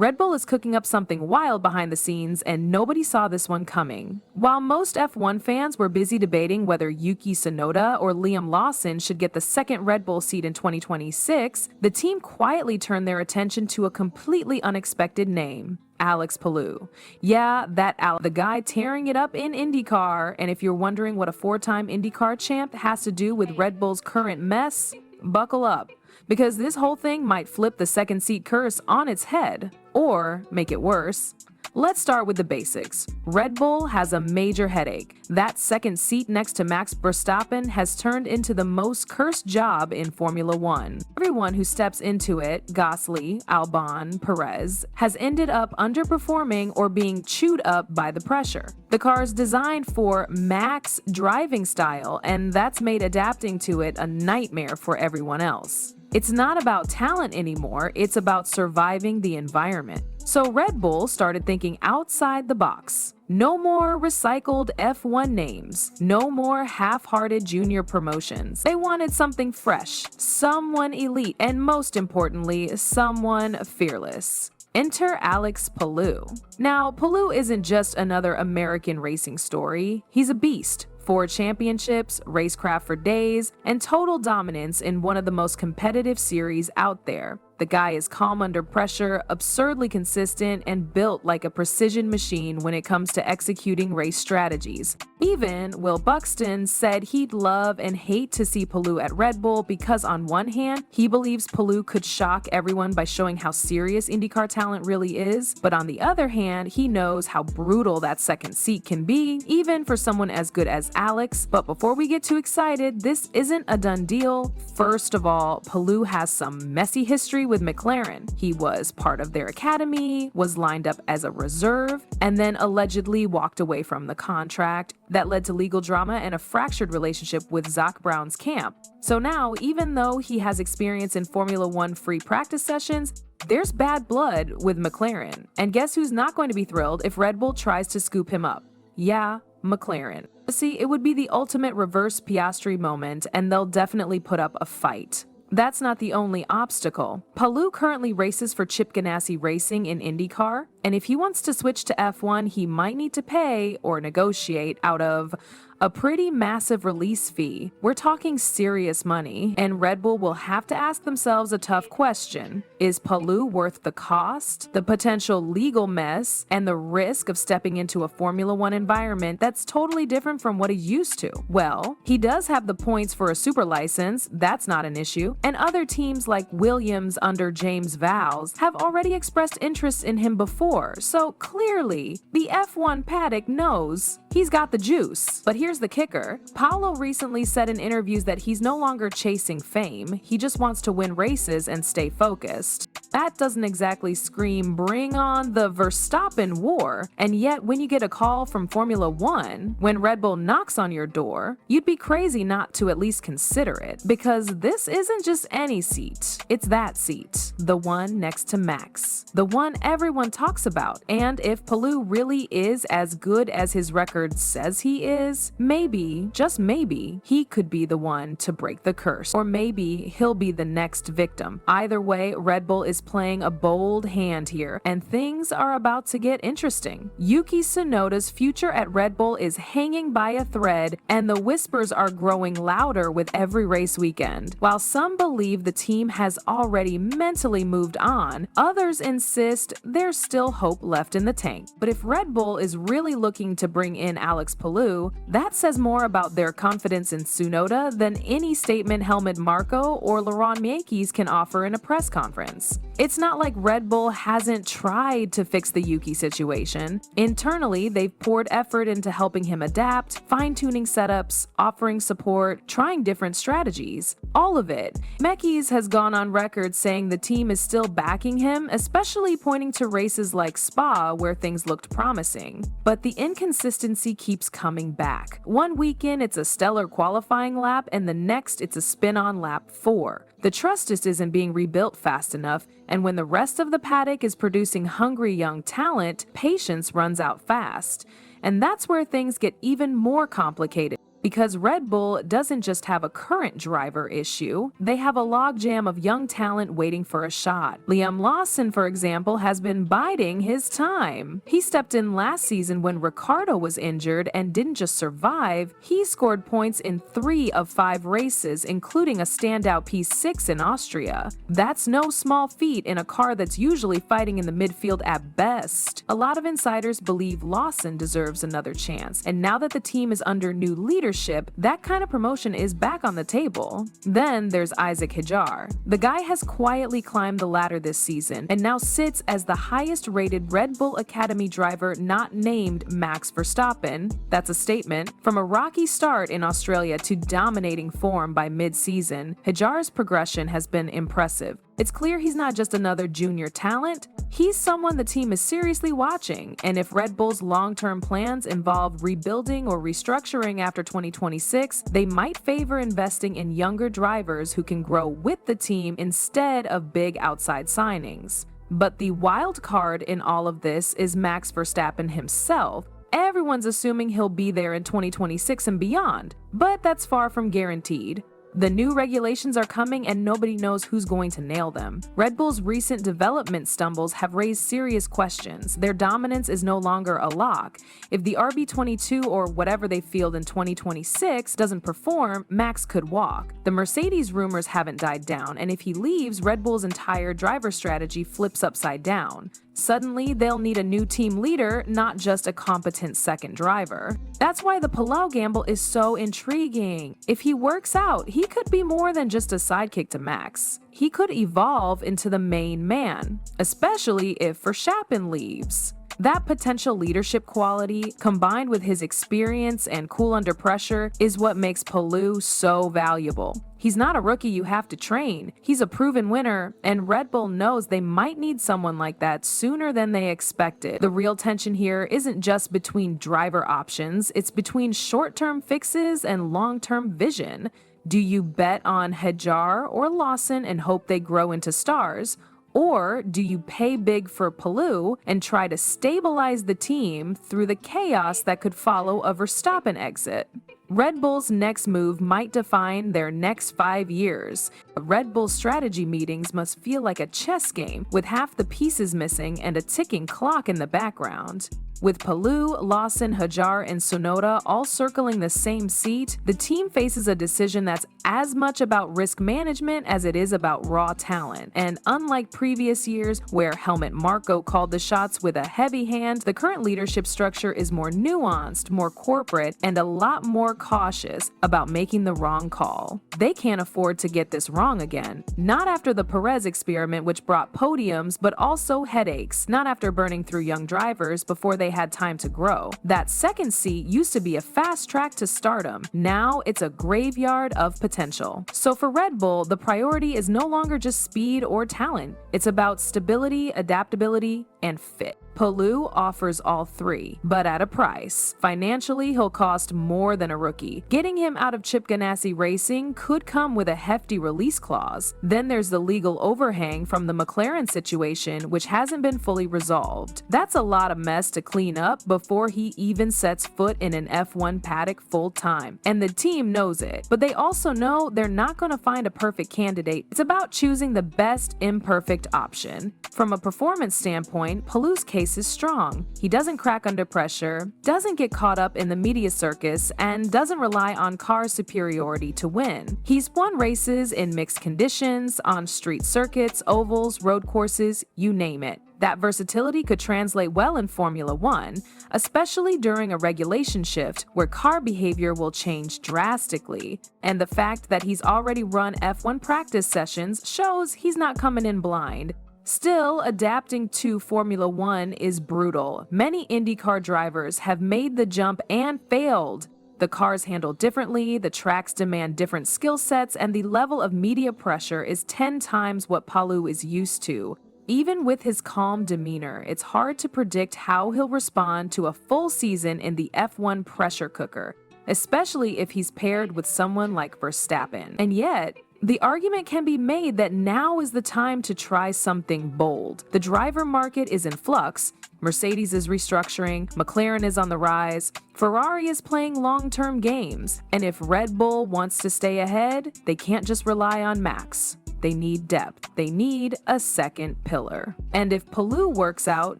Red Bull is cooking up something wild behind the scenes, and nobody saw this one coming. While most F1 fans were busy debating whether Yuki Tsunoda or Liam Lawson should get the second Red Bull seat in 2026, the team quietly turned their attention to a completely unexpected name. Alex Palou. Yeah, the guy tearing it up in IndyCar. And if you're wondering what a four-time IndyCar champ has to do with Red Bull's current mess, buckle up, because this whole thing might flip the second seat curse on its head, or make it worse. Let's start with the basics. Red Bull has a major headache. That second seat next to Max Verstappen has turned into the most cursed job in Formula One. Everyone who steps into it, Gasly, Albon, Perez, has ended up underperforming or being chewed up by the pressure. The car is designed for Max driving style, and that's made adapting to it a nightmare for everyone else. It's not about talent anymore, it's about surviving the environment. So Red Bull started thinking outside the box. No more recycled F1 names. No more half-hearted junior promotions. They wanted something fresh, someone elite, and most importantly, someone fearless. Enter Alex Palou. Now, Palou isn't just another American racing story. He's a beast. 4 championships, racecraft for days, and total dominance in one of the most competitive series out there. The guy is calm under pressure, absurdly consistent, and built like a precision machine when it comes to executing race strategies. Even Will Buxton said he'd love and hate to see Palou at Red Bull because on one hand, he believes Palou could shock everyone by showing how serious IndyCar talent really is, but on the other hand, he knows how brutal that second seat can be, even for someone as good as Alex. But before we get too excited, this isn't a done deal. First of all, Palou has some messy history with McLaren. He was part of their academy, was lined up as a reserve, and then allegedly walked away from the contract. That led to legal drama and a fractured relationship with Zak Brown's camp. So now, even though he has experience in Formula One free practice sessions, there's bad blood with McLaren. And guess who's not going to be thrilled if Red Bull tries to scoop him up? Yeah, McLaren. See, it would be the ultimate reverse Piastri moment, and they'll definitely put up a fight. That's not the only obstacle. Palou currently races for Chip Ganassi Racing in IndyCar, and if he wants to switch to F1, he might need to pay or negotiate out of a pretty massive release fee. We're talking serious money, and Red Bull will have to ask themselves a tough question. Is Palou worth the cost, the potential legal mess, and the risk of stepping into a Formula One environment that's totally different from what he's used to? Well, he does have the points for a super license, that's not an issue, and other teams like Williams under James Vowles have already expressed interest in him before, so clearly, the F1 paddock knows he's got the juice. But here's the kicker. Paulo recently said in interviews that he's no longer chasing fame, he just wants to win races and stay focused. That doesn't exactly scream bring on the Verstappen war, and yet when you get a call from Formula One, when Red Bull knocks on your door, you'd be crazy not to at least consider it, because this isn't just any seat, it's that seat, the one next to Max, the one everyone talks about. And if Palou really is as good as his record says he is, maybe, just maybe, he could be the one to break the curse, or maybe he'll be the next victim. Either way, Red Bull is playing a bold hand here, and things are about to get interesting. Yuki Tsunoda's future at Red Bull is hanging by a thread, and the whispers are growing louder with every race weekend. While some believe the team has already mentally moved on, others insist there's still hope left in the tank. But if Red Bull is really looking to bring in Alex Palou, that says more about their confidence in Tsunoda than any statement Helmut Marko or Laurent Mekies can offer in a press conference. It's not like Red Bull hasn't tried to fix the Yuki situation. Internally, they've poured effort into helping him adapt, fine-tuning setups, offering support, trying different strategies. All of it. Mekies has gone on record saying the team is still backing him, especially pointing to races like Spa where things looked promising. But the inconsistency keeps coming back. One weekend it's a stellar qualifying lap, and the next it's a spin on lap 4. The trust just isn't being rebuilt fast enough, and when the rest of the paddock is producing hungry young talent, patience runs out fast. And that's where things get even more complicated. Because Red Bull doesn't just have a current driver issue, they have a logjam of young talent waiting for a shot. Liam Lawson, for example, has been biding his time. He stepped in last season when Ricciardo was injured and didn't just survive, he scored points in 3 of 5 races, including a standout P6 in Austria. That's no small feat in a car that's usually fighting in the midfield at best. A lot of insiders believe Lawson deserves another chance, and now that the team is under new leadership, that kind of promotion is back on the table. Then there's Isaac Hadjar. The guy has quietly climbed the ladder this season and now sits as the highest-rated Red Bull Academy driver not named Max Verstappen. That's a statement. From a rocky start in Australia to dominating form by mid-season, Hadjar's progression has been impressive. It's clear he's not just another junior talent, he's someone the team is seriously watching, and if Red Bull's long-term plans involve rebuilding or restructuring after 2026, they might favor investing in younger drivers who can grow with the team instead of big outside signings. But the wild card in all of this is Max Verstappen himself. Everyone's assuming he'll be there in 2026 and beyond, but that's far from guaranteed. The new regulations are coming and nobody knows who's going to nail them. Red Bull's recent development stumbles have raised serious questions. Their dominance is no longer a lock. If the RB22 or whatever they field in 2026 doesn't perform, Max could walk. The Mercedes rumors haven't died down, and if he leaves, Red Bull's entire driver strategy flips upside down. Suddenly, they'll need a new team leader, not just a competent second driver. That's why the Palou gamble is so intriguing. If he works out, he could be more than just a sidekick to Max. He could evolve into the main man, especially if Verstappen leaves. That potential leadership quality, combined with his experience and cool under pressure, is what makes Palou so valuable. He's not a rookie you have to train. He's a proven winner, and Red Bull knows they might need someone like that sooner than they expected. The real tension here isn't just between driver options, it's between short-term fixes and long-term vision. Do you bet on Hadjar or Lawson and hope they grow into stars? Or do you pay big for Palou and try to stabilize the team through the chaos that could follow a Verstappen exit? Red Bull's next move might define their next 5 years. Red Bull strategy meetings must feel like a chess game, with half the pieces missing and a ticking clock in the background. With Palou, Lawson, Hadjar, and Tsunoda all circling the same seat, the team faces a decision that's as much about risk management as it is about raw talent. And unlike previous years, where Helmut Marko called the shots with a heavy hand, the current leadership structure is more nuanced, more corporate, and a lot more cautious about making the wrong call. They can't afford to get this wrong again. Not after the Perez experiment, which brought podiums, but also headaches. Not after burning through young drivers before they had time to grow. That second seat used to be a fast track to stardom. Now it's a graveyard of potential. So for Red Bull, the priority is no longer just speed or talent. It's about stability, adaptability, and fit. Palou offers all three, but at a price. Financially, he'll cost more than a rookie. Getting him out of Chip Ganassi Racing could come with a hefty release clause. Then there's the legal overhang from the McLaren situation, which hasn't been fully resolved. That's a lot of mess to clean up before he even sets foot in an F1 paddock full time. And the team knows it, but they also know they're not going to find a perfect candidate. It's about choosing the best imperfect option. From a performance standpoint, Palou's case is strong. He doesn't crack under pressure, doesn't get caught up in the media circus, and doesn't rely on car superiority to win. He's won races in mixed conditions, on street circuits, ovals, road courses, you name it. That versatility could translate well in Formula One, especially during a regulation shift where car behavior will change drastically. And the fact that he's already run F1 practice sessions shows he's not coming in blind. Still, adapting to Formula One is brutal. Many IndyCar drivers have made the jump and failed. The cars handle differently, the tracks demand different skill sets, and the level of media pressure is 10 times what Palou is used to. Even with his calm demeanor, it's hard to predict how he'll respond to a full season in the F1 pressure cooker, especially if he's paired with someone like Verstappen. And yet, The argument can be made that now is the time to try something bold. The driver market is in flux. Mercedes is restructuring, McLaren is on the rise, Ferrari is playing long-term games, and if Red Bull wants to stay ahead, they can't just rely on Max. They need depth. They need a second pillar. And if Palou works out,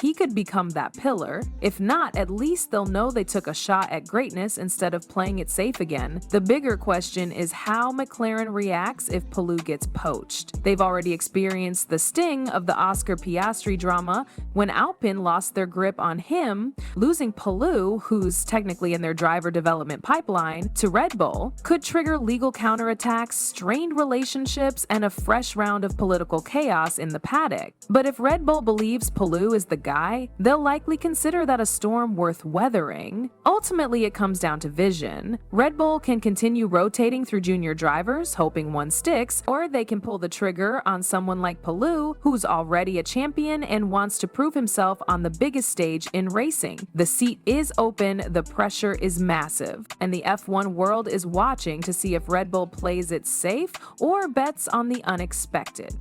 he could become that pillar. If not, at least they'll know they took a shot at greatness instead of playing it safe again. The bigger question is how McLaren reacts if Palou gets poached. They've already experienced the sting of the Oscar Piastri drama when Alpine lost their grip on him. Losing Palou, who's technically in their driver development pipeline, to Red Bull could trigger legal counterattacks, strained relationships, and a fresh round of political chaos in the paddock. But if Red Bull believes Palou is the guy, they'll likely consider that a storm worth weathering. Ultimately, it comes down to vision. Red Bull can continue rotating through junior drivers, hoping one sticks, or they can pull the trigger on someone like Palou, who's already a champion and wants to prove himself on the biggest stage in racing. The seat is open, the pressure is massive, and the F1 world is watching to see if Red Bull plays it safe or bets on the unexpected.